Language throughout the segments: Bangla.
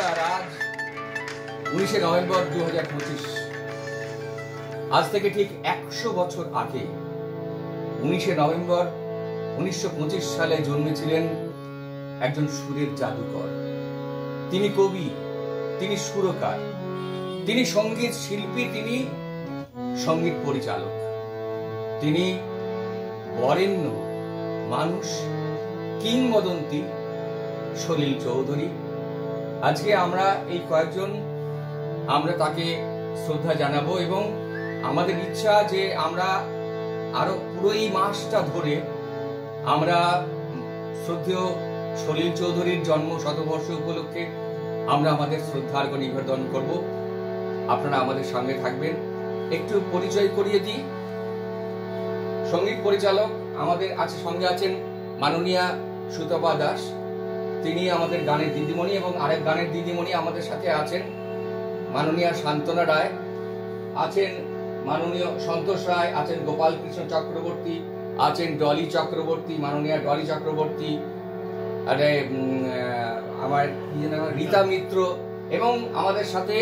আর আজ 19শে নভেম্বর 2025। আজ থেকে ঠিক 100 বছর আগে 19শে নভেম্বর 1925 সালে জন্মেছিলেন একজন সুরের জাদুকর। তিনি কবি, তিনি সুরকার, তিনি সঙ্গীত শিল্পী, তিনি সঙ্গীত পরিচালক, তিনি বরেণ্য মানুষ, কিংবদন্তি সলিল চৌধুরী। আজকে আমরা এই কয়েকজন আমরা তাকে শ্রদ্ধা জানাবো এবং আমাদের ইচ্ছা যে আমরা আরো পুরো এই মাসটা ধরে আমরা শ্রদ্ধেয় সলিল চৌধুরীর জন্ম শতবর্ষ উপলক্ষে আমরা আমাদের শ্রদ্ধার্ঘ্য নিবেদন করব। আপনারা আমাদের সঙ্গে থাকবেন। একটু পরিচয় করিয়ে দিই। সঙ্গীত পরিচালক আমাদের সঙ্গে আছেন মাননীয়া সুতপা দাস, তিনি আমাদের গানের দিদিমণি, এবং আরেক গানের দিদিমণি আমাদের সাথে আছেন মাননীয়া সান্তনা রায়, আছেন মাননীয় সন্তোষ রায়, আছেন গোপাল কৃষ্ণ চক্রবর্তী, আছেন ডলি চক্রবর্তী, মাননীয়া ডলি চক্রবর্তী, আরে আমার রীতা মিত্র, এবং আমাদের সাথে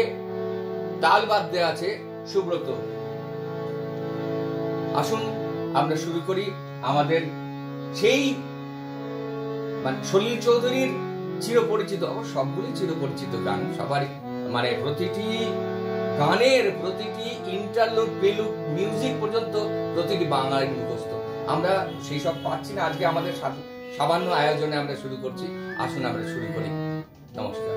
তাল বাদ্যে আছে সুব্রত। আসুন আমরা শুরু করি আমাদের সেই সলিল চৌধুরীর চিরপরিচিত, সবগুলি চিরপরিচিত গান, সবারই প্রতিটি গানের প্রতিটি ইন্টারলুড, প্রিলুড, মিউজিক পর্যন্ত প্রতিটি বাঙালির মুখস্থ। আমরা সেই সব পাচ্ছি না, আজকে আমাদের সামান্য আয়োজনে আমরা শুরু করছি। আসুন আমরা শুরু করি। নমস্কার।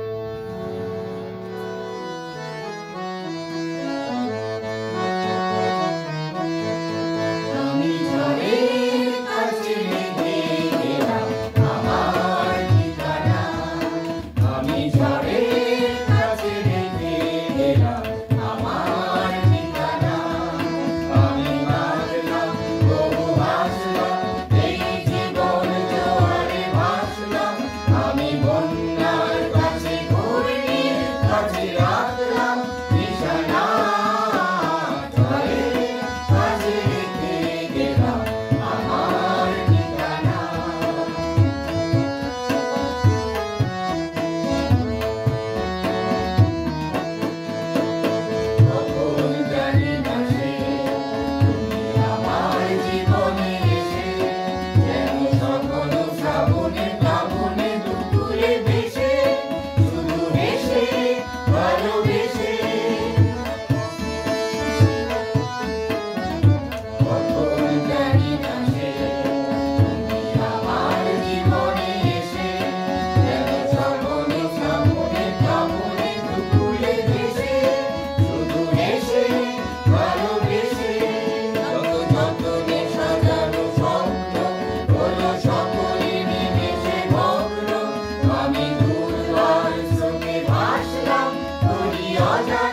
Raja